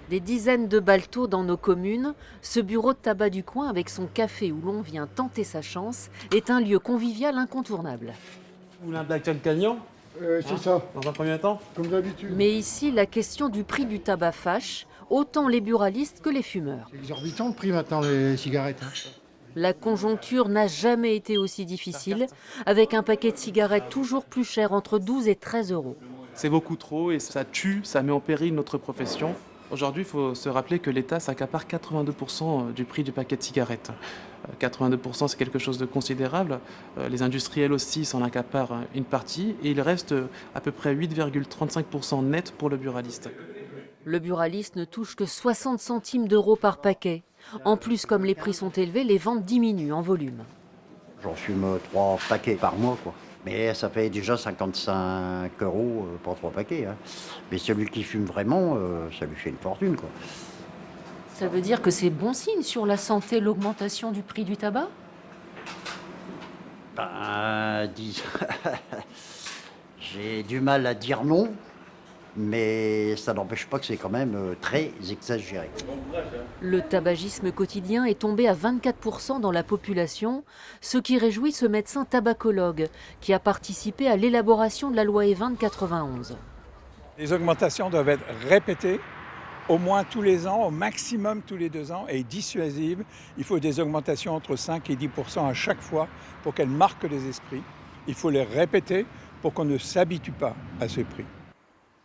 Des dizaines de baltos dans nos communes, ce bureau de tabac du coin avec son café où l'on vient tenter sa chance est un lieu convivial incontournable. Vous voulez un Black Jack gagnant? C'est ça, Dans un premier temps? comme d'habitude. Mais ici, la question du prix du tabac fâche autant les buralistes que les fumeurs. C'est exorbitant le prix maintenant, les cigarettes. La conjoncture n'a jamais été aussi difficile, avec un paquet de cigarettes toujours plus cher, entre 12 et 13 euros. C'est beaucoup trop et ça tue, ça met en péril notre profession. Aujourd'hui, il faut se rappeler que l'État s'accapare 82% du prix du paquet de cigarettes. 82%, c'est quelque chose de considérable. Les industriels aussi s'en accaparent une partie et il reste à peu près 8,35% net pour le buraliste. Le buraliste ne touche que 60 centimes d'euros par paquet. En plus, comme les prix sont élevés, les ventes diminuent en volume. J'en fume 3 paquets par mois, quoi. Mais ça fait déjà 55 € pour 3 paquets. Hein. Mais celui qui fume vraiment, ça lui fait une fortune, quoi. Ça veut dire que c'est bon signe sur la santé, l'augmentation du prix du tabac? J'ai du mal à dire non, mais ça n'empêche pas que c'est quand même très exagéré. Le tabagisme quotidien est tombé à 24% dans la population, ce qui réjouit ce médecin tabacologue qui a participé à l'élaboration de la loi E20 de 91. Les augmentations doivent être répétées au moins tous les ans, au maximum tous les 2 ans, et dissuasives. Il faut des augmentations entre 5 et 10% à chaque fois pour qu'elles marquent les esprits. Il faut les répéter pour qu'on ne s'habitue pas à ces prix.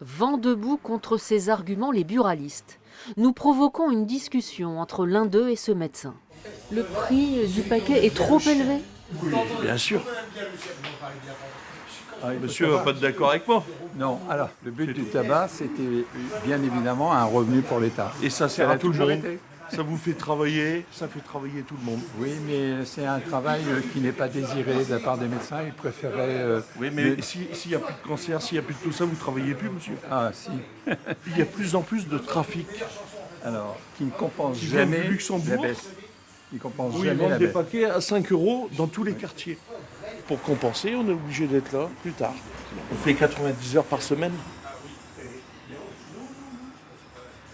Vent debout contre ces arguments les buralistes. Nous provoquons une discussion entre l'un d'eux et ce médecin. Le prix du paquet est trop élevé? Bien sûr. Monsieur va pas être d'accord avec moi. Non, alors le but du tabac, c'était bien évidemment un revenu pour l'État. Et ça sert à tout le monde. été. Ça vous fait travailler, ça fait travailler tout le monde. Oui, mais c'est un travail qui n'est pas désiré de la part des médecins. Ils préféraient... Oui, mais s'il n'y a plus de cancer, s'il n'y a plus de tout ça, vous ne travaillez plus, monsieur. Ah, si. Il y a de plus en plus de trafic. Alors, qui ne compense Qui viennent jamais du Luxembourg. la baisse. Qui compense Où ils jamais vendent la des baisse. paquets à 5 € dans tous les quartiers. Pour compenser, on est obligé d'être là plus tard. On fait 90 heures par semaine.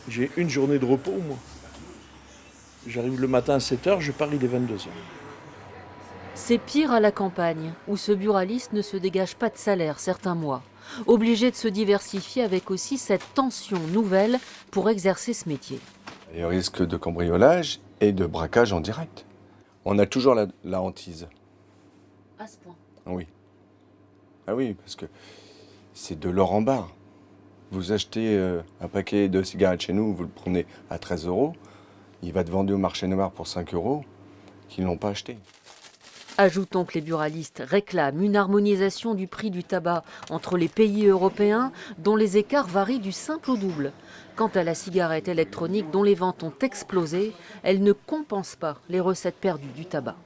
J'ai une journée de repos, moi. J'arrive le matin à 7 h, je pars, il est 22 h. C'est pire à la campagne, où ce buraliste ne se dégage pas de salaire certains mois, obligé de se diversifier avec aussi cette tension nouvelle pour exercer ce métier. Il y a risque de cambriolage et de braquage en direct. On a toujours la hantise. À ce point. Oui. Ah oui, parce que c'est de l'or en barre. Vous achetez un paquet de cigarettes chez nous, vous le prenez à 13 €, il va être vendu au marché noir pour 5 € qu'ils n'ont pas acheté. Ajoutons que les buralistes réclament une harmonisation du prix du tabac entre les pays européens dont les écarts varient du simple au double. Quant à la cigarette électronique dont les ventes ont explosé, elle ne compense pas les recettes perdues du tabac.